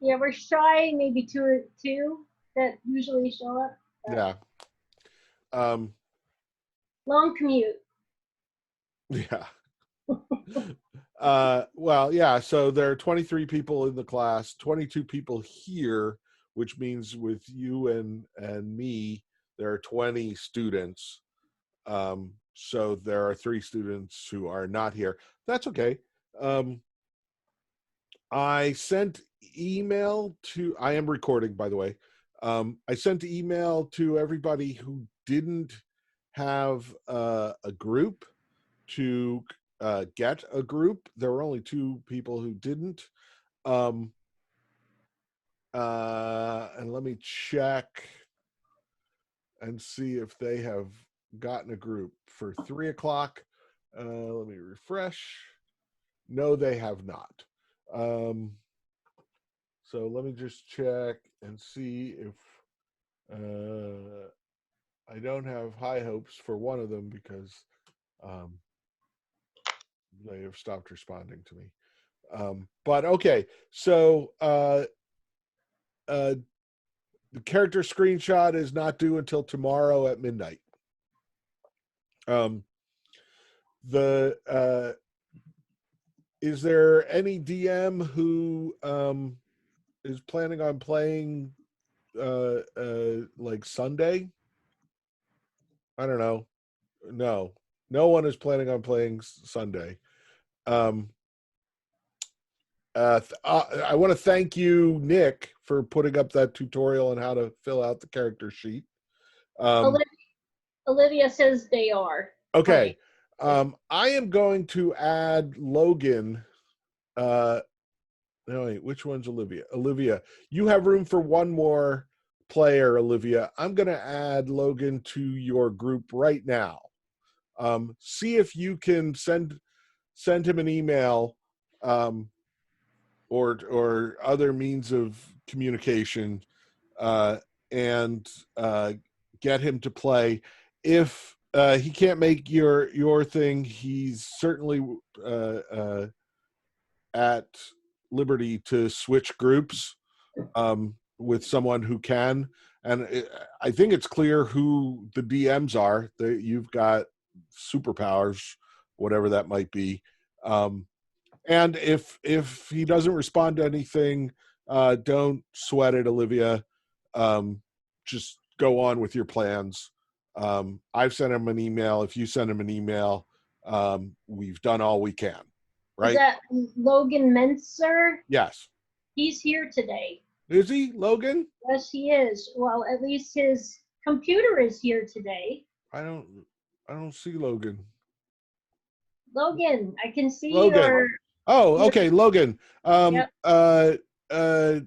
Yeah, we're shy, maybe two that usually show up. Yeah. Um, Long commute. yeah. Well, yeah, so there are 23 people in the class, 22 people here, which means with you and me, there are 20 students. So there are 3 students who are not here. That's okay. Um, I sent email to, I am recording, by the way. I sent email to everybody who didn't have a group to get a group. There were only 2 people who didn't. Um, and let me check and see if they have gotten a group for 3 o'clock. Let me refresh. No, they have not. Um, so let me just check and see if I don't have high hopes for one of them because um, they have stopped responding to me. But okay, so the character screenshot is not due until tomorrow at midnight. The Is there any DM who is planning on playing like Sunday? I don't know. No, no one is planning on playing Sunday. Um, I want to thank you, Nick, for putting up that tutorial on how to fill out the character sheet. Um, Olivia says they are. okay. I am going to add Logan. No, wait, which one's Olivia? Olivia, you have room for one more player, Olivia. I'm going to add Logan to your group right now. See if you can send him an email or other means of communication and get him to play. If he can't make your thing, he's certainly at liberty to switch groups with someone who can. And I think it's clear who the DMs are. That you've got superpowers, whatever that might be. And if he doesn't respond to anything, don't sweat it, Olivia. Just go on with your plans. I've sent him an email. If you send him an email, we've done all we can. Right? Is that Logan Menser? Yes. He's here today. Is he, Logan? Yes, he is. Well, at least his computer is here today. I don't see Logan. Logan, I can see Logan. your. Oh, okay, Logan. Yep.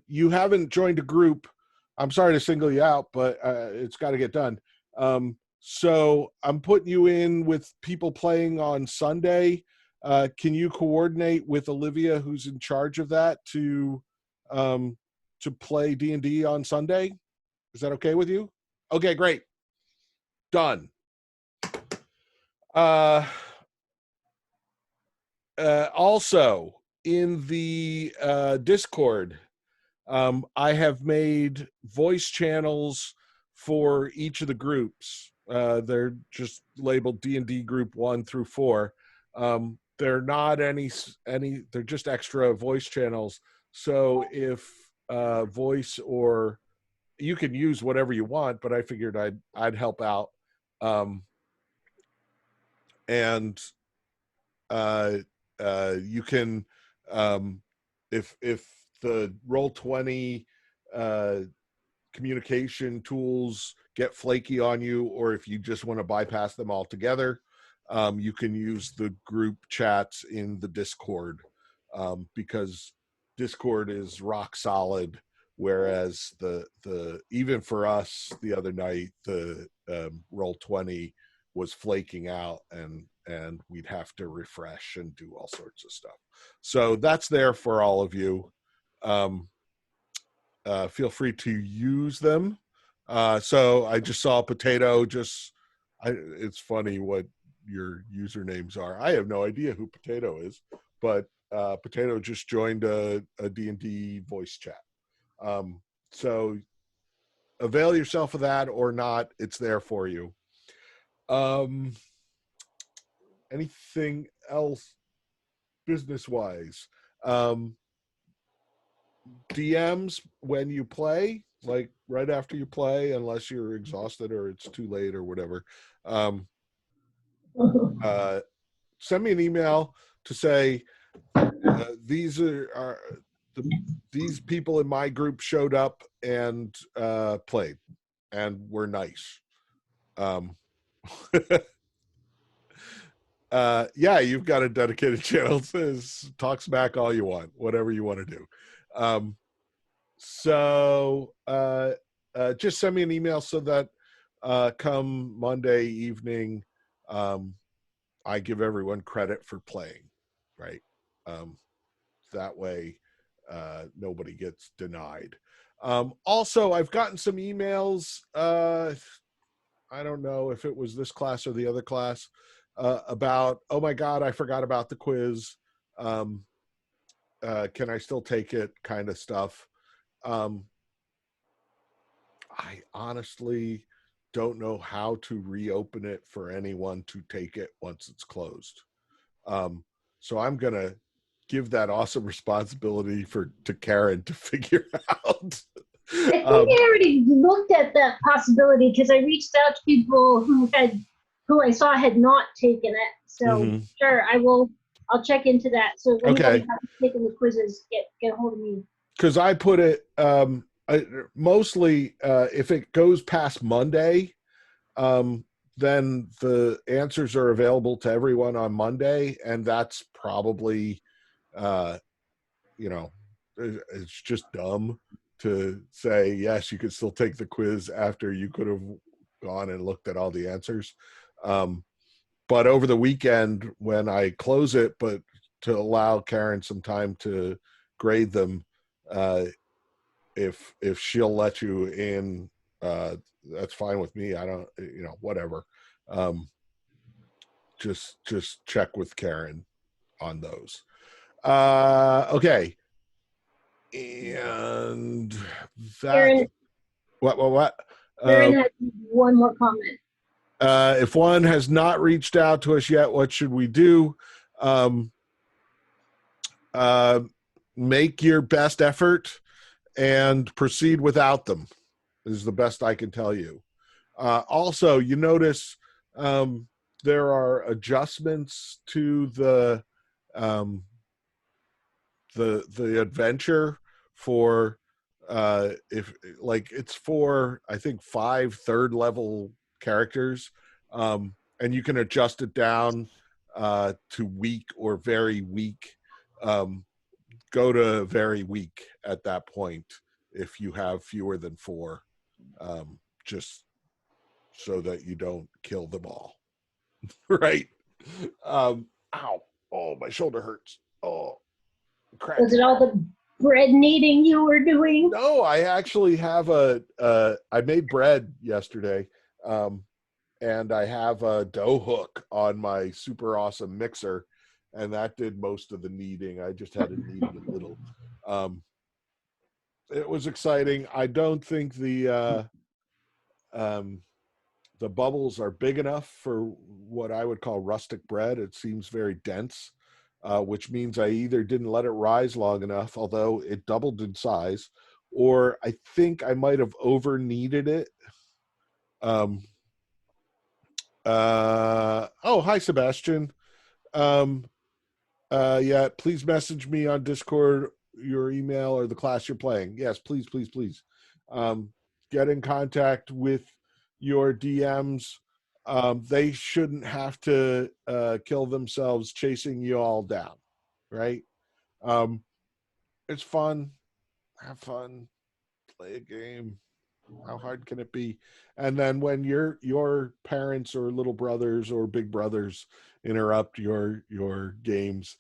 You haven't joined a group. I'm sorry to single you out, but it's got to get done. So I'm putting you in with people playing on Sunday. Can you coordinate with Olivia, who's in charge of that, to play D&D on Sunday? Is that okay with you? Okay, great. Done. Also, in the Discord, I have made voice channels for each of the groups. They're just labeled D&D Group 1 through 4. They're not any. They're just extra voice channels. So if voice or you can use whatever you want, but I figured I'd help out. And you can if the Roll20 communication tools get flaky on you, or if you just want to bypass them altogether, you can use the group chats in the Discord, because Discord is rock solid, whereas the even for us the other night, the Roll20 was flaking out and we'd have to refresh and do all sorts of stuff. So that's there for all of you. Feel free to use them. So I just saw Potato. It's funny what your usernames are. I have no idea who Potato is, but Potato just joined a D&D voice chat. So avail yourself of that or not, it's there for you. Anything else business wise? DMs when you play, like right after you play, unless you're exhausted or it's too late or whatever. Send me an email to say these are these people in my group showed up and played and were nice. Yeah, you've got a dedicated channel. Says talk smack all you want, whatever you want to do. So just send me an email so that come Monday evening, I give everyone credit for playing, right? That way, nobody gets denied. Also, I've gotten some emails. I don't know if it was this class or the other class about, oh my God, I forgot about the quiz. Can I still take it? Kind of stuff. I honestly don't know how to reopen it for anyone to take it once it's closed. So I'm gonna give that awesome responsibility to Karen to figure out. I think I already looked at that possibility because I reached out to people who I saw had not taken it. So sure, I'll check into that. So if anybody hasn't taken the quizzes, get a hold of me. Because I put it mostly if it goes past Monday, then the answers are available to everyone on Monday, and that's probably it's just dumb to say yes, you could still take the quiz after you could have gone and looked at all the answers. But over the weekend when I close it, but to allow Karen some time to grade them, if she'll let you in, that's fine with me. I don't, whatever. Just check with Karen on those. Okay. And that Karen, what Karen has one more comment. If one has not reached out to us yet, what should we do? Make your best effort and proceed without them is the best I can tell you. Also, you notice there are adjustments to the adventure for if like it's for I think 5 third level characters, and you can adjust it down to weak or very weak. Go to very weak at that point if you have fewer than 4, just so that you don't kill them all. Right. Ow. Oh, my shoulder hurts. Oh, crap. Was it all the bread kneading you were doing? No, I actually have I made bread yesterday, and I have a dough hook on my super awesome mixer, and that did most of the kneading. I just had to knead it a little. It was exciting. I don't think the bubbles are big enough for what I would call rustic bread. It seems very dense, which means I either didn't let it rise long enough, although it doubled in size, or I think I might have over kneaded it. Oh, hi, Sebastian. Yeah, please message me on Discord, your email, or the class you're playing. Yes, please, please, please. Get in contact with your DMs. They shouldn't have to kill themselves chasing you all down, right? It's fun. Have fun. Play a game. How hard can it be? And then when your parents or little brothers or big brothers interrupt your games,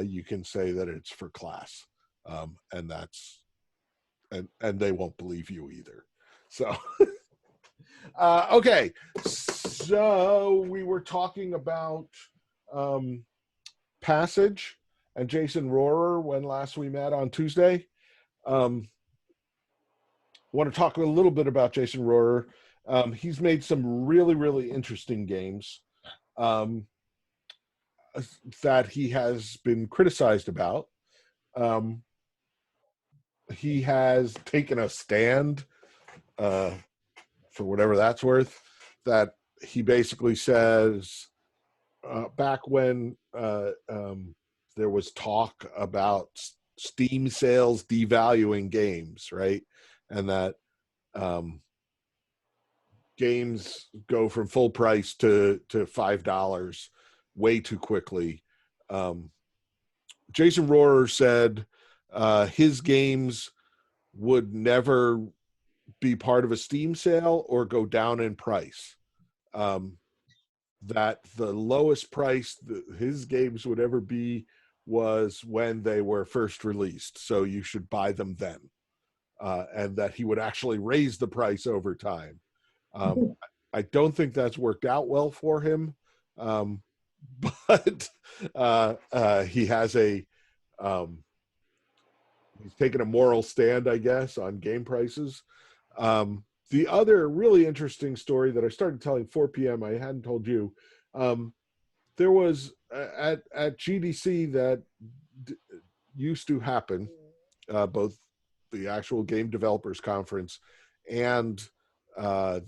you can say that it's for class, and that's and they won't believe you either. So okay, so we were talking about Passage and Jason Rohrer when last we met on Tuesday. want to talk a little bit about Jason Rohrer. He's made some really, really interesting games um, that he has been criticized about. Um, he has taken a stand, uh, for whatever that's worth, that he basically says back when there was talk about Steam sales devaluing games, right? And that um, games go from full price to $5 way too quickly. Jason Rohrer said his games would never be part of a Steam sale or go down in price. Um, that the lowest price his games would ever be was when they were first released. So you should buy them then. And that he would actually raise the price over time. I don't think that's worked out well for him. But he has he's taken a moral stand, I guess, on game prices. The other really interesting story that I started telling 4 p.m. I hadn't told you. There was at GDC that used to happen, both the actual Game Developers Conference and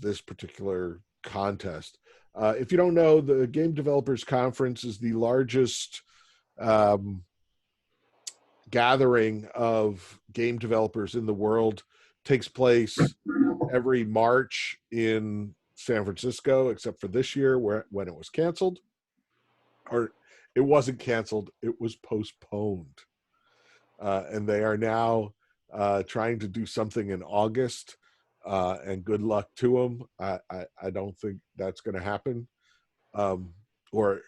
this particular contest. If you don't know, the Game Developers Conference is the largest gathering of game developers in the world. Takes place every March in San Francisco, except for this year when it was canceled. Or it wasn't canceled, it was postponed. And they are now trying to do something in August, and good luck to them. I don't think that's going to happen. Or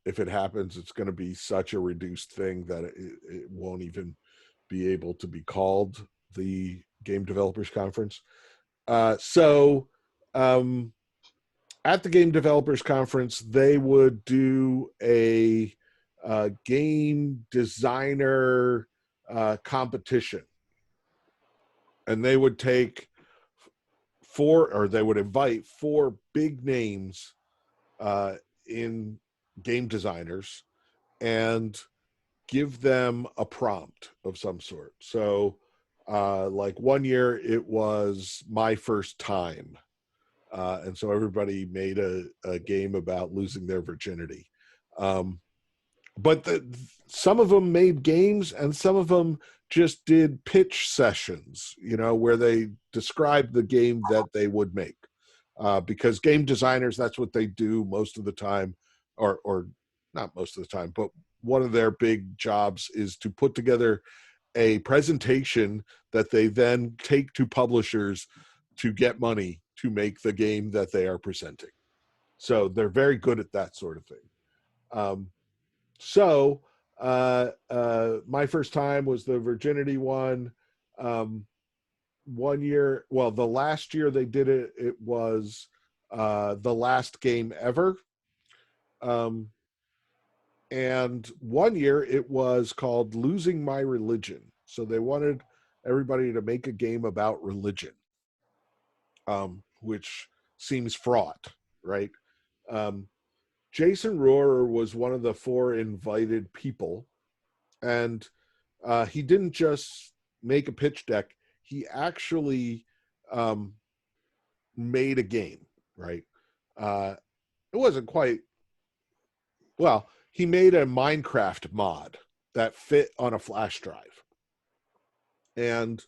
if it happens, it's going to be such a reduced thing that it won't even be able to be called the Game Developers Conference. So at the Game Developers Conference, they would do a game designer competition. And they would take they would invite 4 big names in game designers and give them a prompt of some sort. So like one year it was My First Time. And so everybody made a game about losing their virginity. But some of them made games and some of them just did pitch sessions, where they described the game that they would make. Because game designers, that's what they do most of the time, or not most of the time, but one of their big jobs is to put together a presentation that they then take to publishers to get money to make the game that they are presenting. So they're very good at that sort of thing. My First Time was the virginity one. One year, well, the last year they did it, it was The Last Game Ever. And one year it was called Losing My Religion. So they wanted everybody to make a game about religion, which seems fraught, right? Jason Rohrer was one of the 4 invited people, and he didn't just make a pitch deck. He actually made a game, right? It wasn't quite, well, he made a Minecraft mod that fit on a flash drive. And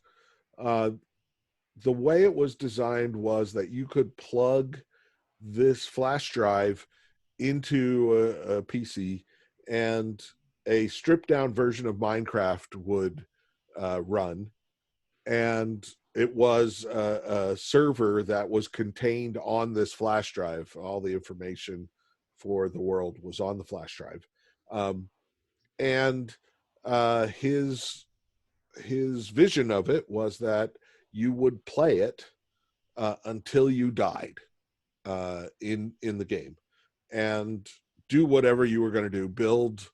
the way it was designed was that you could plug this flash drive into a PC, and a stripped down version of Minecraft would run. And it was a server that was contained on this flash drive. All the information for the world was on the flash drive. And his vision of it was that you would play it until you died in the game, and do whatever you were going to do. Build,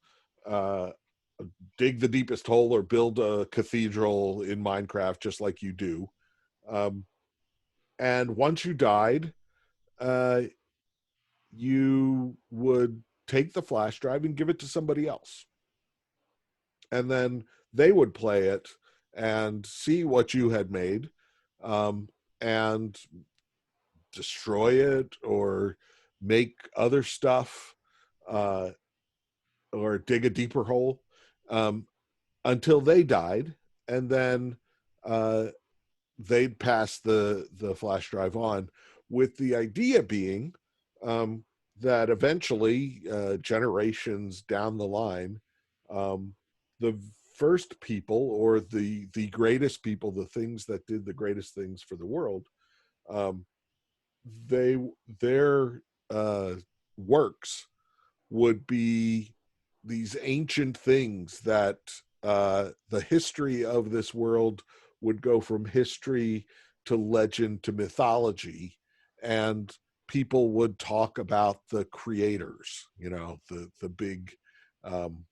dig the deepest hole, or build a cathedral in Minecraft, just like you do. And once you died, you would take the flash drive and give it to somebody else. And then they would play it and see what you had made, and destroy it or make other stuff, or dig a deeper hole, until they died. And then they'd pass the flash drive on, with the idea being that eventually, generations down the line, the first people, or the greatest people, the things that did the greatest things for the world, their works would be these ancient things that, the history of this world would go from history to legend to mythology, and people would talk about the creators, the big, um,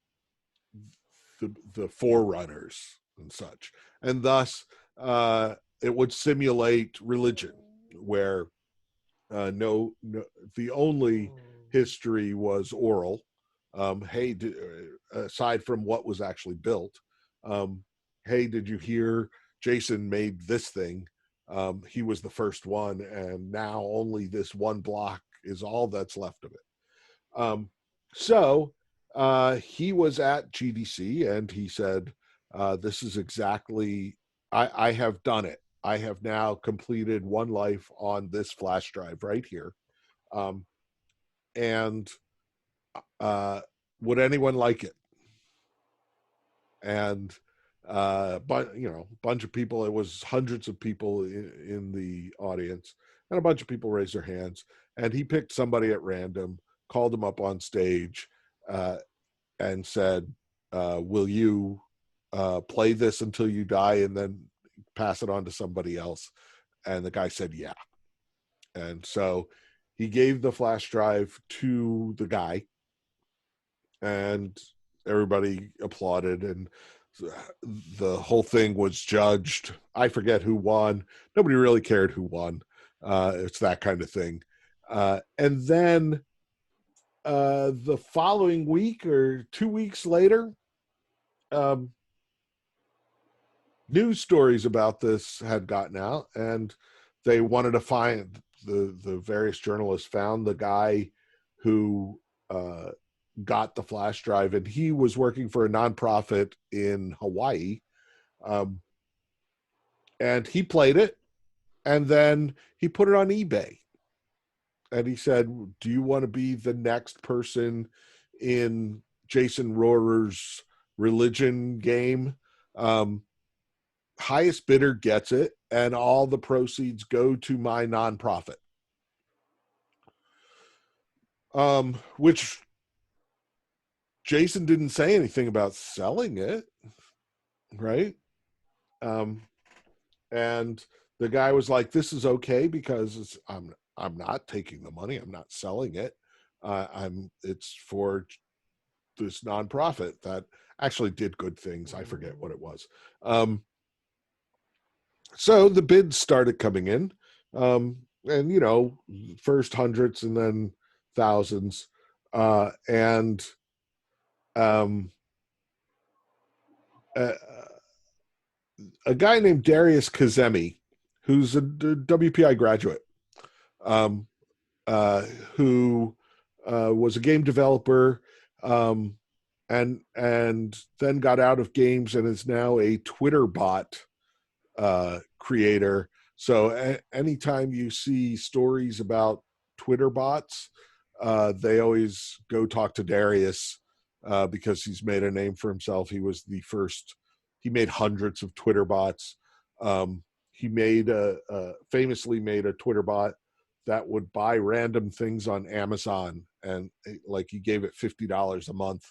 the forerunners and such. And thus, it would simulate religion, where the only history was oral. Hey, aside from what was actually built, hey, did you hear Jason made this thing? He was the first one, and now only this one block is all that's left of it. So he was at GDC, and he said, this is exactly, I have done it. I have now completed one life on this flash drive right here. And would anyone like it? And but bunch of people, it was hundreds of people in the audience, and a bunch of people raised their hands, and he picked somebody at random, called them up on stage, and said, will you play this until you die and then pass it on to somebody else? And the guy said, yeah. And so he gave the flash drive to the guy, and everybody applauded, and the whole thing was judged. I forget who won. Nobody really cared who won. It's that kind of thing. And then the following week or 2 weeks later, news stories about this had gotten out, and they wanted to find the various journalists found the guy who got the flash drive, and he was working for a nonprofit in Hawaii, and he played it, and then he put it on eBay, and he said, do you want to be the next person in Jason Rohrer's religion game? Highest bidder gets it, and all the proceeds go to my nonprofit. Which Jason didn't say anything about selling it, right? And the guy was like, this is okay, because I'm not taking the money, I'm not selling it. It's for this nonprofit that actually did good things. I forget what it was. So the bids started coming in, and first hundreds and then thousands, and a guy named Darius Kazemi, who's a WPI graduate, who was a game developer, and then got out of games and is now a Twitter bot creator. So anytime you see stories about Twitter bots, they always go talk to Darius, because he's made a name for himself. He was the first. He made hundreds of Twitter bots. He famously made a Twitter bot that would buy random things on Amazon, and like he gave it $50 a month,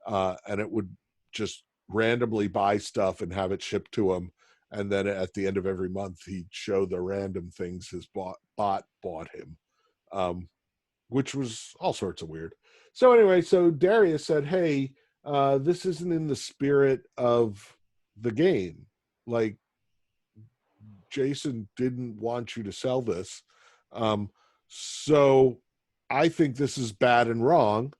and it would just randomly buy stuff and have it shipped to him. And then at the end of every month, he'd show the random things his bot bought him, which was all sorts of weird. So anyway, so Darius said, hey, this isn't in the spirit of the game. Like, Jason didn't want you to sell this. So I think this is bad and wrong.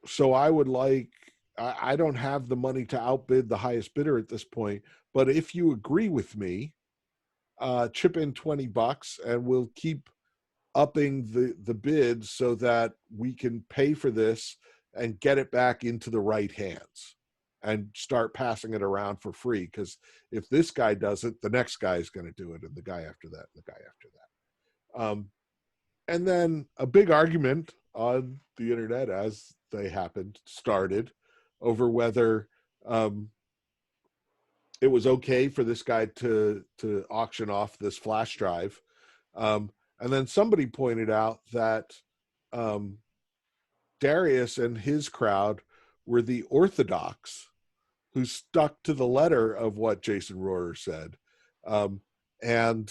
So I would like, I don't have the money to outbid the highest bidder at this point, but if you agree with me, chip in $20 and we'll keep upping the bid so that we can pay for this and get it back into the right hands and start passing it around for free. Because if this guy does it, the next guy is going to do it, and the guy after that, and the guy after that. And then a big argument on the internet, as they happened, started over whether it was okay for this guy to auction off this flash drive. And then somebody pointed out that Darius and his crowd were the orthodox who stuck to the letter of what Jason Rohrer said. And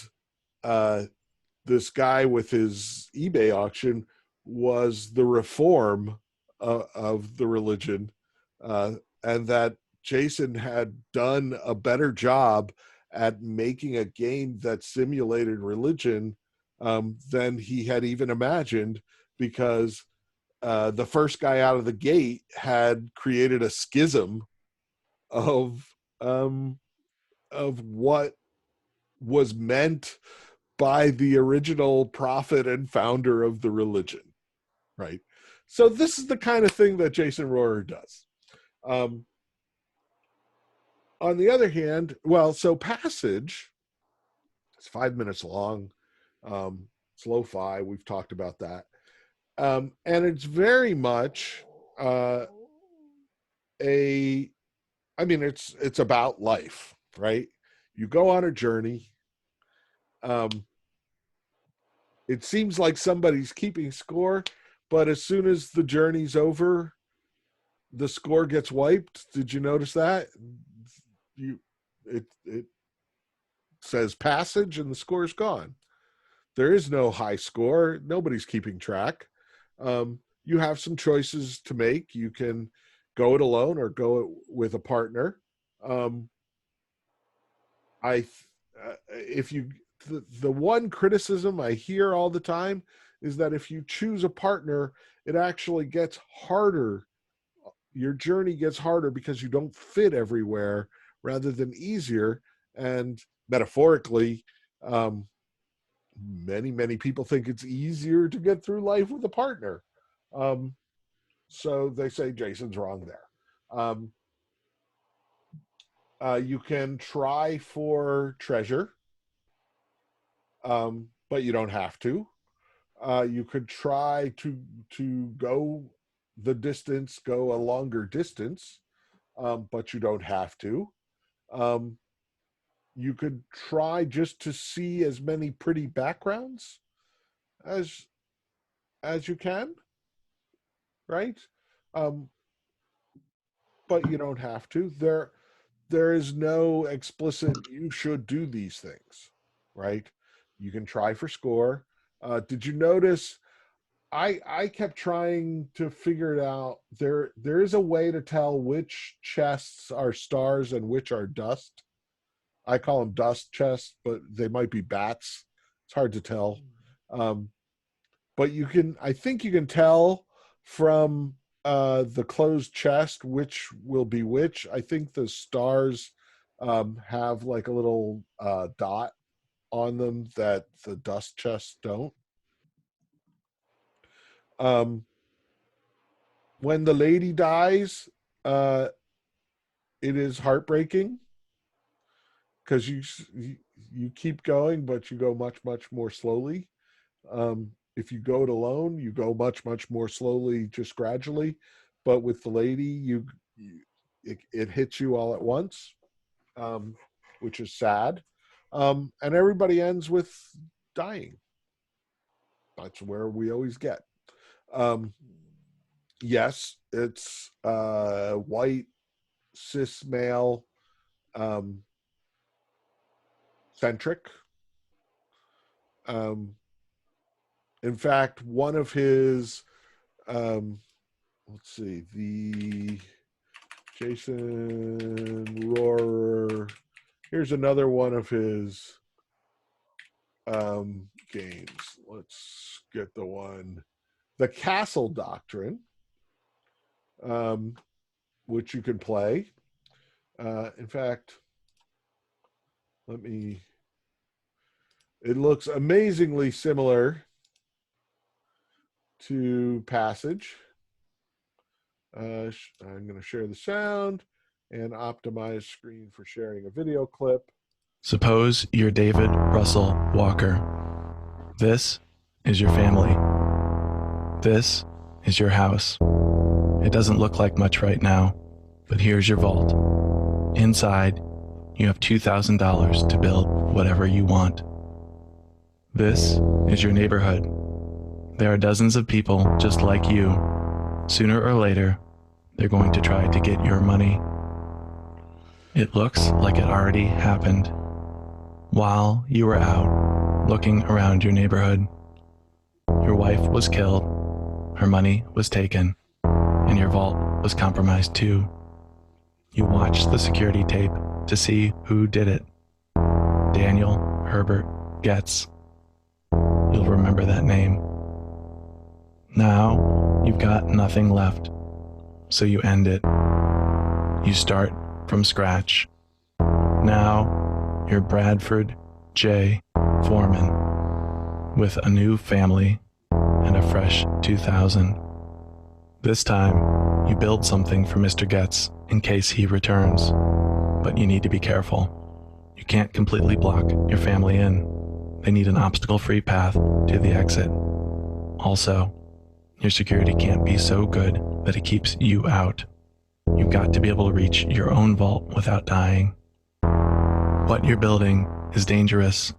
this guy with his eBay auction was the reform of the religion, and that Jason had done a better job at making a game that simulated religion than he had even imagined, because the first guy out of the gate had created a schism of what was meant by the original prophet and founder of the religion, right? So this is the kind of thing that Jason Rohrer does. On the other hand, well, so Passage, it's 5 minutes long. It's lo-fi. We've talked about that. And it's very much it's about life, right? You go on a journey. It seems like somebody's keeping score, but as soon as the journey's over, the score gets wiped. Did you notice that? It says Passage and the score's gone. There is no high score. Nobody's keeping track. You have some choices to make. You can go it alone or go it with a partner. The one criticism I hear all the time is that if you choose a partner, it actually gets harder. Your journey gets harder because you don't fit everywhere rather than easier. And metaphorically, many people think it's easier to get through life with a partner. So they say Jason's wrong there. You can try for treasure, but you don't have to. You could try to go the distance, go a longer distance, but you don't have to. You could try just to see as many pretty backgrounds as you can, right? But you don't have to. There is no explicit you should do these things, right? You can try for score. Did you notice I kept trying to figure it out. There is a way to tell which chests are stars and which are dust. I call them dust chests, but they might be bats. It's hard to tell. But I think you can tell from the closed chest which will be which. I think the stars have like a little dot on them that the dust chests don't. When the lady dies, it is heartbreaking because you keep going, but you go much more slowly. If you go it alone, you go much more slowly, just gradually. But with the lady, it hits you all at once, which is sad. And everybody ends with dying. That's where we always get. Yes, it's white, cis male centric. In fact, one of his, let's see, the Jason Rohrer Here's another one of his games. Let's get the one, the Castle Doctrine, which you can play. In fact, it looks amazingly similar to Passage. I'm going to share the sound and optimize screen for sharing a video clip. Suppose you're David Russell Walker. This is your family. This is your house. It doesn't look like much right now, but here's your vault. Inside, you have $2,000 to build whatever you want. This is your neighborhood. There are dozens of people just like you. Sooner or later, they're going to try to get your money. It looks like it already happened. While you were out looking around your neighborhood, your wife was killed, her money was taken, and your vault was compromised too. You watched the security tape to see who did it. Daniel Herbert Getz. You'll remember that name. Now, you've got nothing left, so you end it. You start from scratch. Now, you're Bradford J. Foreman, with a new family and a fresh 2,000. This time, you build something for Mr. Getz in case he returns, but you need to be careful. You can't completely block your family in. They need an obstacle-free path to the exit. Also, your security can't be so good that it keeps you out. You've got to be able to reach your own vault without dying. What you're building is dangerous.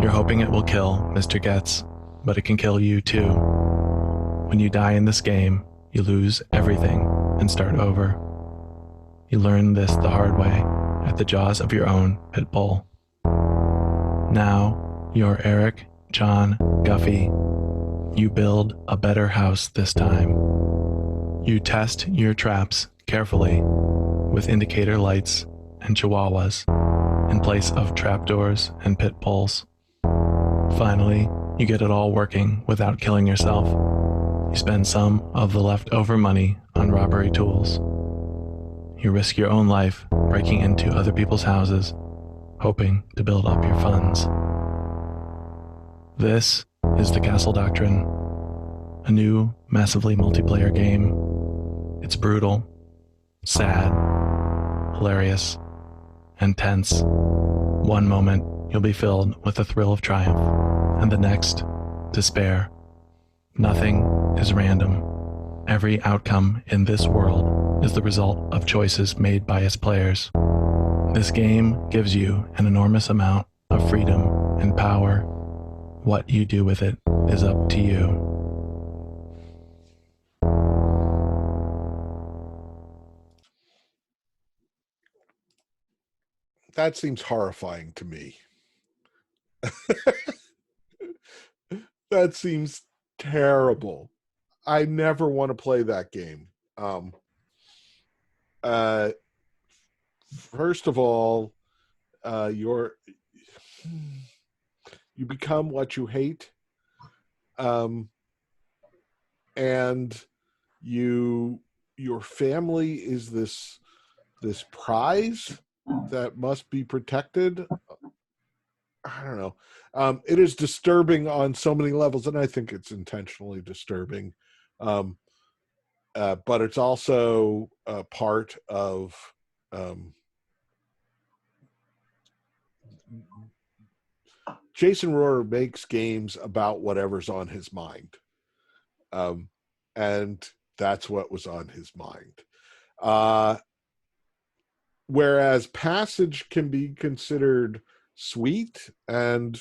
You're hoping it will kill Mr. Getz, but it can kill you too. When you die in this game, you lose everything and start over. You learn this the hard way at the jaws of your own pit bull. Now, you're Eric John Guffey. You build a better house this time. You test your traps carefully with indicator lights and chihuahuas in place of trapdoors and pit bulls. Finally, you get it all working without killing yourself. You spend some of the leftover money on robbery tools. You risk your own life breaking into other people's houses, hoping to build up your funds. This is the Castle Doctrine, a new, massively multiplayer game. It's brutal, sad, hilarious, and tense. One moment, you'll be filled with the thrill of triumph, and the next, despair. Nothing is random. Every outcome in this world is the result of choices made by its players. This game gives you an enormous amount of freedom and power. What you do with it is up to you. That seems horrifying to me. That seems terrible. I never want to play that game. First of all, you become what you hate, and your family is this prize that must be protected. I don't know. It is disturbing on so many levels, and I think it's intentionally disturbing. But it's also a part of Jason Rohrer makes games about whatever's on his mind. And that's what was on his mind. Whereas Passage can be considered sweet and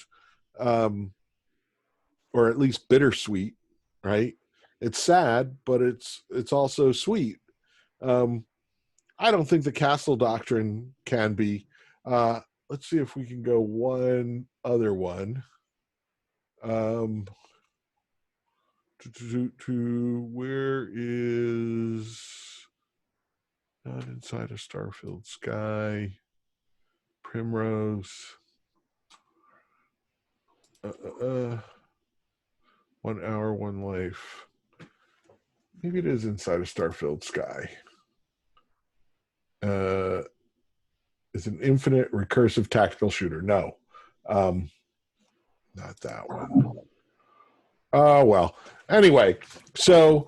or at least bittersweet, right? It's sad, but it's also sweet. I don't think the Castle Doctrine can be. Let's see if we can go one other one. To where is Not Inside a Starfield Sky, Primrose. 1 hour, 1 life. Maybe it is Inside a Star-Filled Sky. It's an infinite recursive tactical shooter. No. Not that one. Oh, well. Anyway, so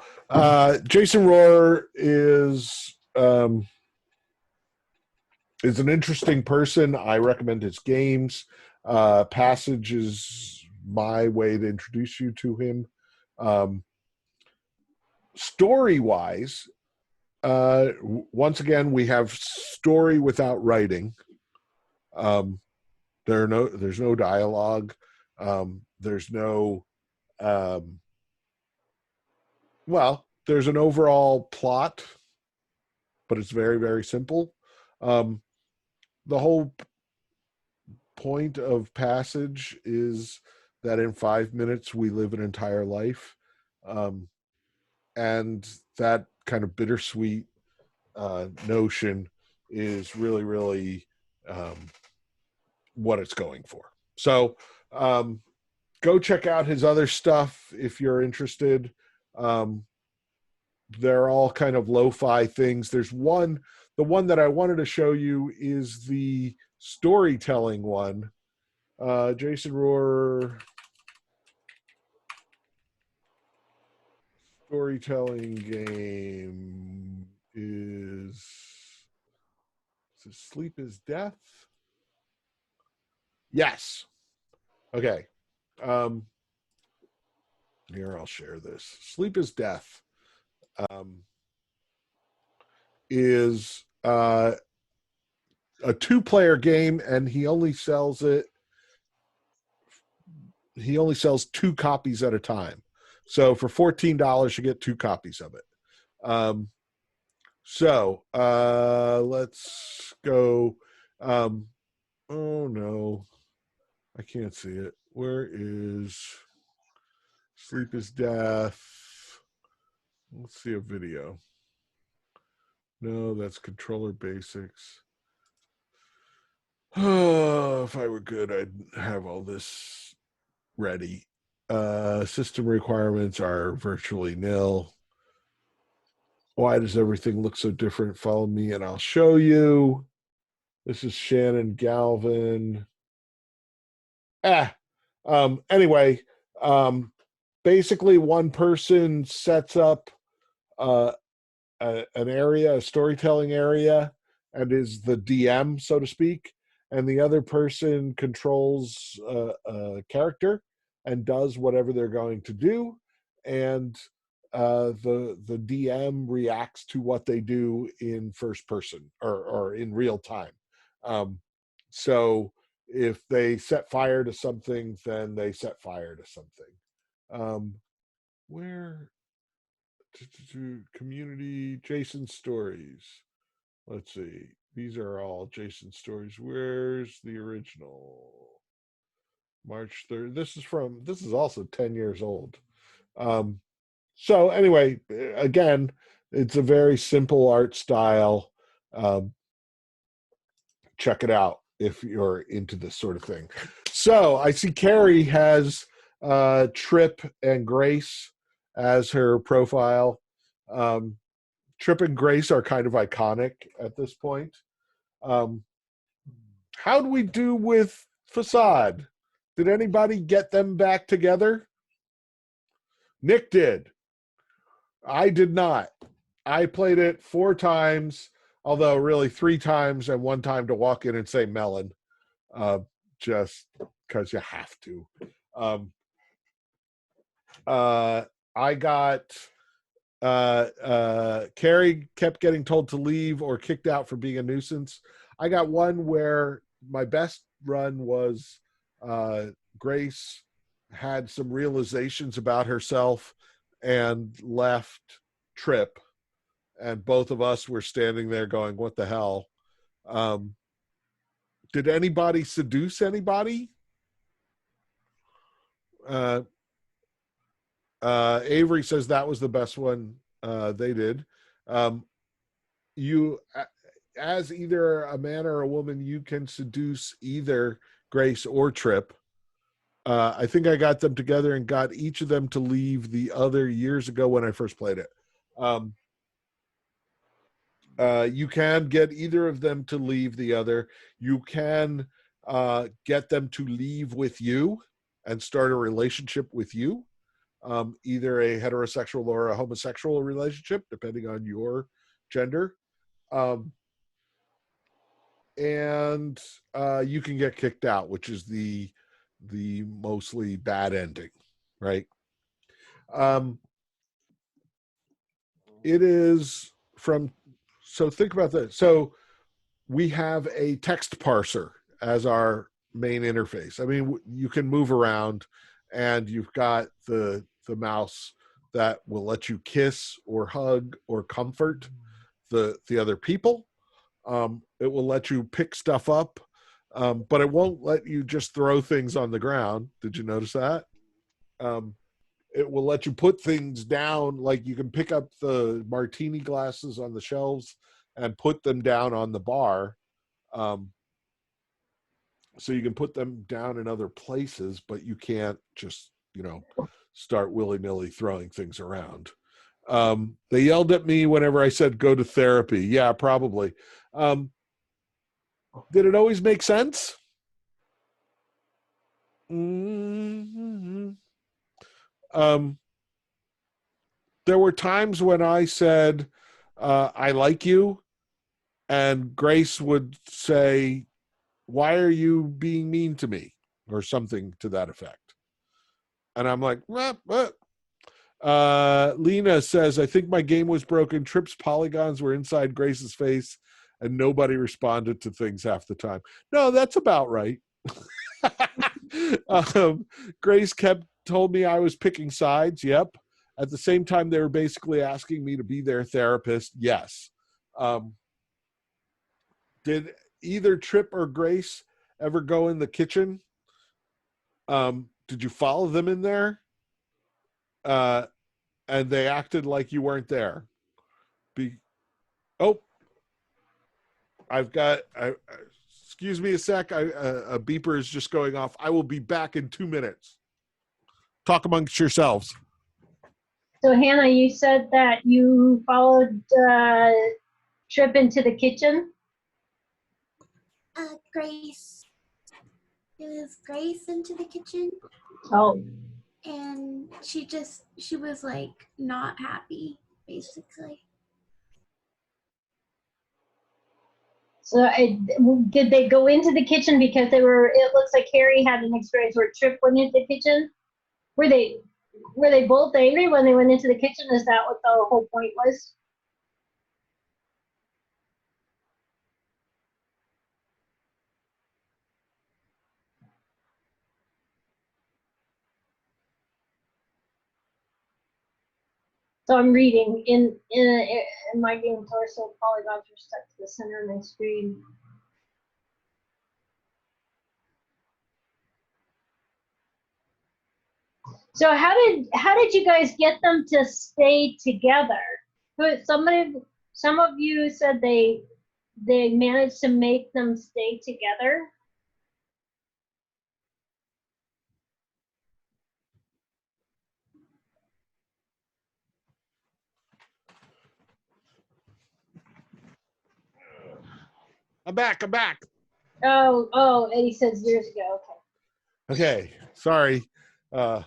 Jason Rohr is an interesting person. I recommend his games. Passage is my way to introduce you to him. Story-wise, once again, we have story without writing. There's no dialogue. There's no there's an overall plot, but it's very, very simple. The whole point of Passage is that in 5 minutes we live an entire life. And that kind of bittersweet notion is really, really what it's going for. So go check out his other stuff if you're interested. They're all kind of lo-fi things. There's the one that I wanted to show you is the storytelling one. Jason Rohr storytelling game is Sleep is Death? Yes. Okay. Here, I'll share this. Sleep is Death is a 2-player game, and he only sells 2 copies at a time. So for $14, you get 2 copies of it. Let's go. Oh no, I can't see it. Where is Sleep is Death? Let's see a video. No, that's controller basics. Oh, if I were good, I'd have all this ready. System requirements are virtually nil. Why does everything look so different? Follow me and I'll show you. This is Shannon Galvin. Anyway, basically one person sets up an area, a storytelling area, and is the DM, so to speak, and the other person controls a character and does whatever they're going to do, and the DM reacts to what they do in first person or in real time. So if they set fire to something, then they set fire to something. Where community Jason stories? Let's see. These are all Jason stories. Where's the original? March 3rd. This is also 10 years old. So anyway, again, it's a very simple art style. Check it out if you're into this sort of thing. So I see Carrie has Trip and Grace as her profile. Trip and Grace are kind of iconic at this point. How do we do with Facade? Did anybody get them back together? Nick did. I did not. I played it 4 times, although really 3 times and 1 time to walk in and say melon, just because you have to. I got Carrie kept getting told to leave or kicked out for being a nuisance. I got one where my best run was Grace had some realizations about herself and left Trip, and both of us were standing there going, what the hell? Did anybody seduce anybody? Avery says that was the best one they did. as either a man or a woman, you can seduce either Grace or Trip. I think I got them together and got each of them to leave the other years ago when I first played it. You can get either of them to leave the other. You can get them to leave with you and start a relationship with you, either a heterosexual or a homosexual relationship, depending on your gender. And you can get kicked out, which is the mostly bad ending, right? It is from, so think about this. So we have a text parser as our main interface. I mean, you can move around, and you've got the mouse that will let you kiss or hug or comfort the other people. It will let you pick stuff up, but it won't let you just throw things on the ground. Did you notice that? It will let you put things down, like you can pick up the martini glasses on the shelves and put them down on the bar. So you can put them down in other places, but you can't just, start willy-nilly throwing things around. They yelled at me whenever I said go to therapy. Yeah, probably. Did it always make sense? Mm-hmm. There were times when I said, I like you, and Grace would say, why are you being mean to me? Or something to that effect. And I'm like, what? Lena says, I think my game was broken. Trip's polygons were inside Grace's face, and nobody responded to things half the time. No, that's about right. Grace told me I was picking sides. Yep. At the same time, they were basically asking me to be their therapist. Yes. Did either Trip or Grace ever go in the kitchen? Did you follow them in there? And they acted like you weren't there. Excuse me a sec. A beeper is just going off. I will be back in 2 minutes. Talk amongst yourselves. So Hannah, you said that you followed Trip into the kitchen? Grace. It was Grace into the kitchen. Oh. And she was like not happy, basically. So did they go into the kitchen because it looks like Harry had an experience where Trip went into the kitchen? Were they both angry when they went into the kitchen? Is that what the whole point was? So I'm reading in my game torso, polygons are stuck to the center of my screen. So how did you guys get them to stay together? Some of you said they managed to make them stay together. I'm back. Oh, Eddie says years ago. Okay. Sorry. That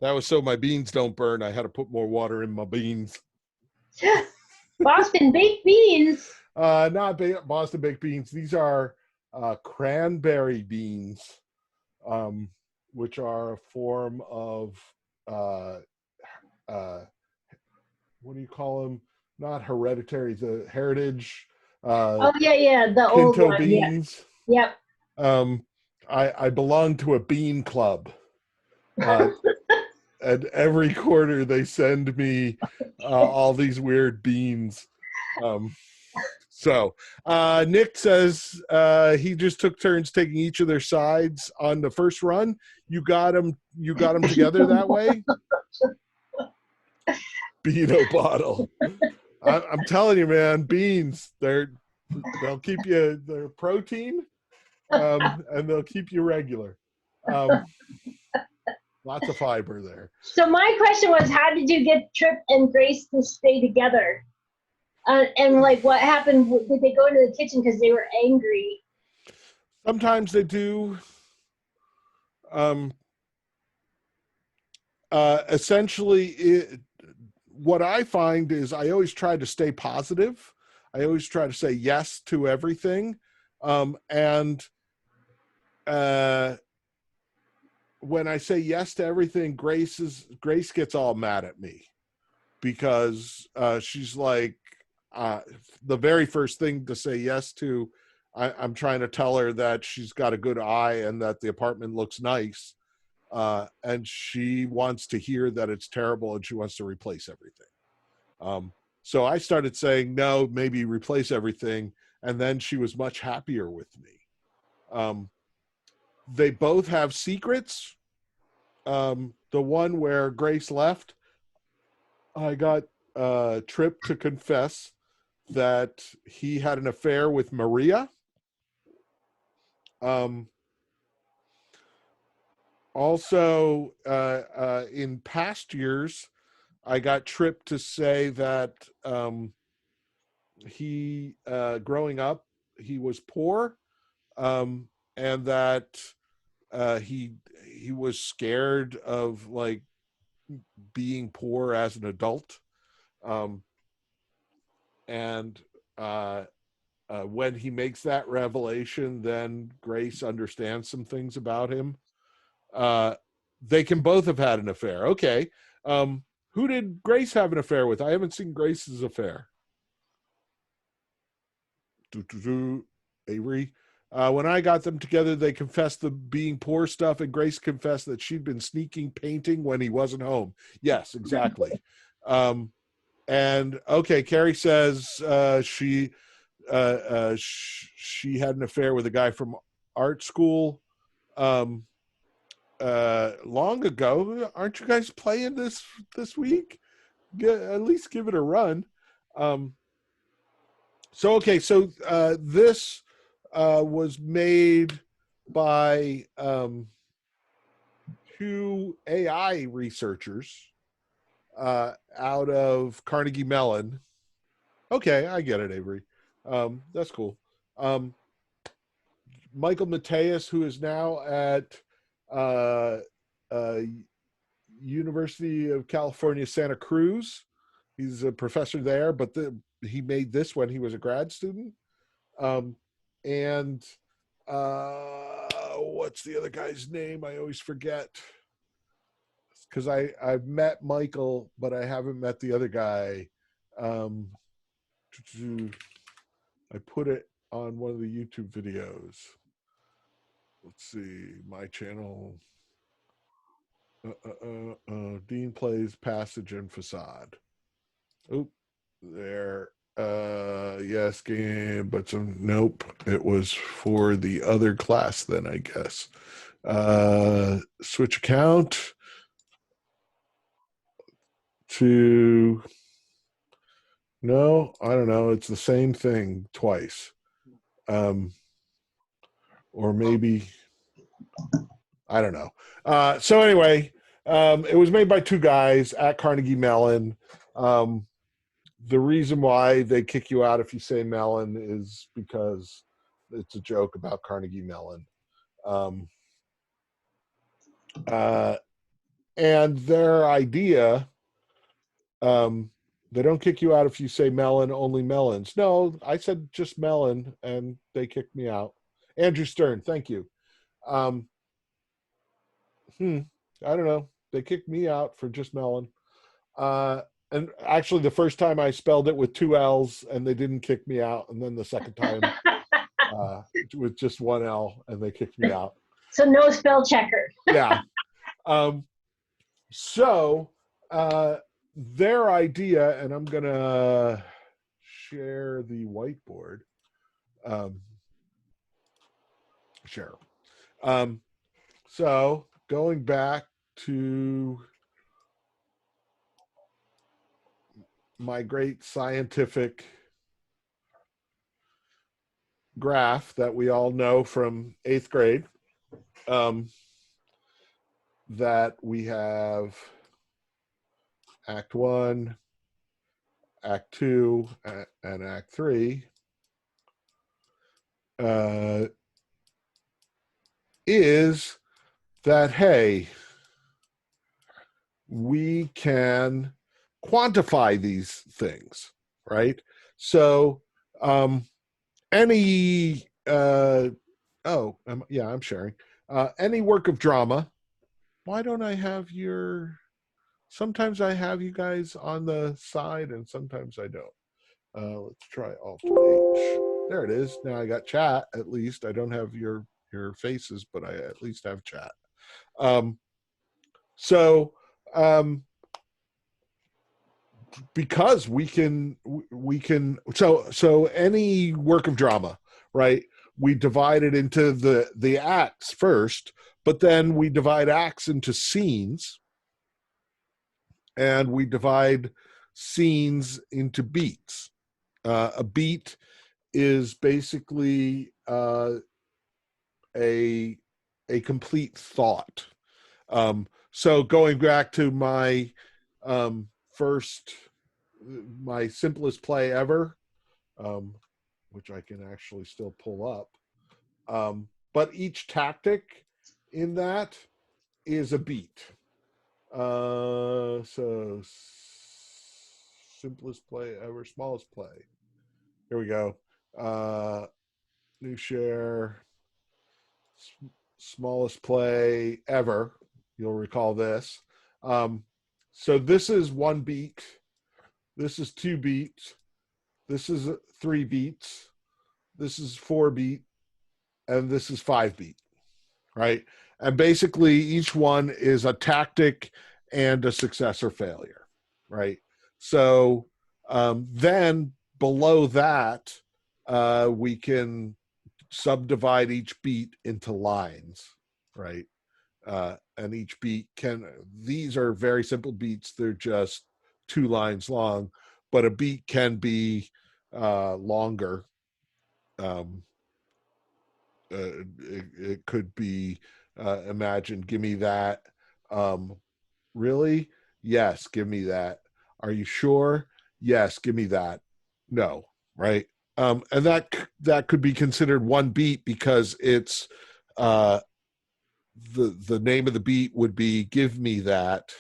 was so my beans don't burn. I had to put more water in my beans. Boston baked beans. Not Boston baked beans. These are cranberry beans, which are a form of what do you call them? Not hereditary, the heritage. Oh yeah, the Pinto old one. beans. Yeah. Yep. I belong to a bean club. And every quarter they send me all these weird beans. So Nick says he just took turns taking each of their sides on the first run. You got them together that way. Beano bottle. I'm telling you, man, beans. They're They'll keep you their protein, and they'll keep you regular. Lots of fiber there. So my question was, how did you get Trip and Grace to stay together? And like, what happened? Did they go into the kitchen because they were angry? Sometimes they do. Essentially, what I find is I always try to stay positive. I always try to say yes to everything. And when I say yes to everything, Grace gets all mad at me because she's like, the very first thing to say yes to, I'm trying to tell her that she's got a good eye and that the apartment looks nice. And she wants to hear that it's terrible and she wants to replace everything. So I started saying, no, maybe replace everything. And then she was much happier with me. They both have secrets. The one where Grace left, I got Trip to confess that he had an affair with Maria. Also, in past years, I got Trip to say that he, growing up, he was poor, and that he was scared of like being poor as an adult. And when he makes that revelation, then Grace understands some things about him. They can both have had an affair. Okay. Who did Grace have an affair with? I haven't seen Grace's affair. Avery. When I got them together, they confessed the being poor stuff, and Grace confessed that she'd been sneaking painting when he wasn't home. Yes, exactly. And okay, Carrie says she had an affair with a guy from art school long ago. Aren't you guys playing this week? At least give it a run. So this was made by two AI researchers out of Carnegie Mellon. Okay, I get it, Avery. That's cool. Michael Mateus, who is now at University of California, Santa Cruz. He's a professor there, but he made this when he was a grad student. And what's the other guy's name? I always forget. Because I've met Michael, but I haven't met the other guy. I put it on one of the YouTube videos. Let's see, my channel. Dean plays Passage and Facade. Oop, there. Yes, game, but nope. It was for the other class then, I guess. Switch account to, no, I don't know. It's the same thing twice. Or maybe, I don't know. So anyway, it was made by two guys at Carnegie Mellon. The reason why they kick you out if you say Mellon is because it's a joke about Carnegie Mellon. And their idea, they don't kick you out if you say Mellon, only melons. No, I said just Mellon, and they kicked me out. Andrew Stern, thank you. I don't know. They kicked me out for just Mellon. And actually, the first time I spelled it with two L's, and they didn't kick me out. And then the second time with just one L, and they kicked me out. So no spell checker. Yeah. So their idea, and I'm going to share the whiteboard. Share. So going back to my great scientific graph that we all know from 8th grade, that we have Act 1, Act 2, and Act 3, is that, hey, we can quantify these things, right? So any I'm sharing any work of drama. Why don't I have sometimes I have you guys on the side and sometimes I don't. Let's try Alt H. There it is. Now I got chat. At least I don't have your faces, but I at least have chat. Because we can so any work of drama, right? We divide it into the acts first, but then we divide acts into scenes, and we divide scenes into beats. A beat is basically a complete thought. So going back to my my simplest play ever, which I can actually still pull up, but each tactic in that is a beat. So simplest play ever, smallest play. Here we go. New share, smallest play ever. You'll recall this. So this is 1 beat. This is 2 beats. This is 3 beats. This is 4 beat. And this is 5 beat, right? And basically each one is a tactic and a success or failure, right? So then below that, we can subdivide each beat into lines, right? And each beat these are very simple beats. They're just 2 lines long, but a beat can be longer. It could be, imagine, give me that. Really? Yes, give me that. Are you sure? Yes, give me that. No, right? And that could be considered 1 beat because it's the name of the beat would be give me that,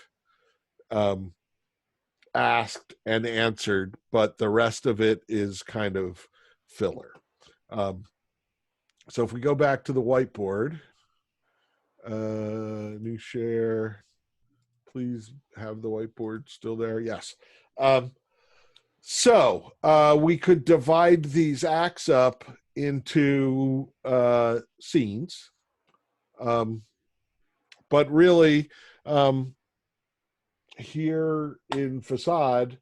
asked and answered, but the rest of it is kind of filler. So if we go back to the whiteboard, new share, please have the whiteboard still there. Yes. So we could divide these acts up into scenes. But really, here in Facade,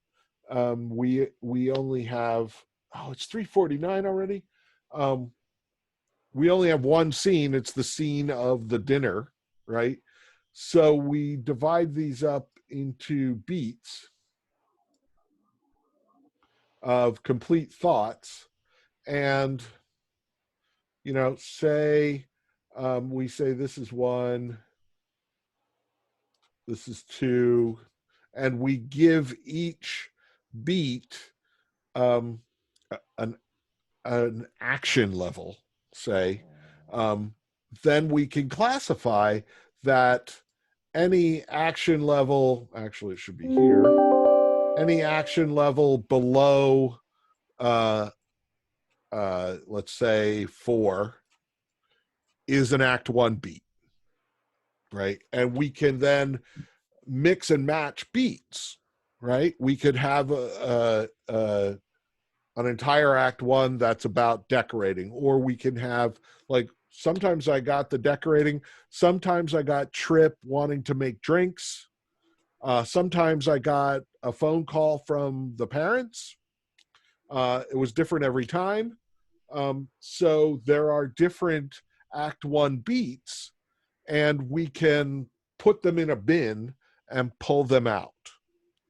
we only have, it's 3:49 already. We only have 1 scene. It's the scene of the dinner, right? So we divide these up into beats of complete thoughts, and say we say this is 1, this is 2, and we give each beat an action level, say, then we can classify that any action level, actually it should be here, any action level below, let's say 4, is an Act 1 beat, right? And we can then mix and match beats, right? We could have an entire Act 1 that's about decorating, or we can have, like, sometimes I got the decorating, sometimes I got Trip wanting to make drinks, sometimes I got a phone call from the parents. It was different every time. So there are different Act 1 beats, and we can put them in a bin and pull them out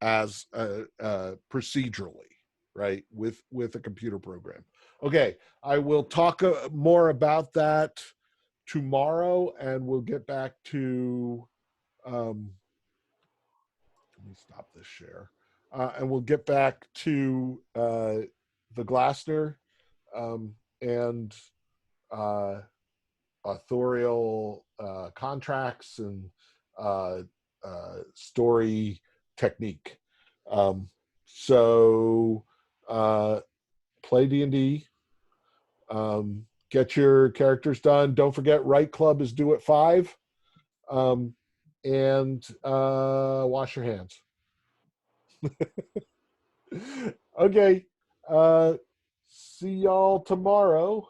as procedurally, right, with a computer program. Okay, I will talk more about that tomorrow, and we'll get back to. Let me stop this share, and we'll get back to the Glassner and authorial contracts and story technique. So play D&D. Get your characters done. Don't forget, Right Club is due at 5. And wash your hands. Okay. See y'all tomorrow.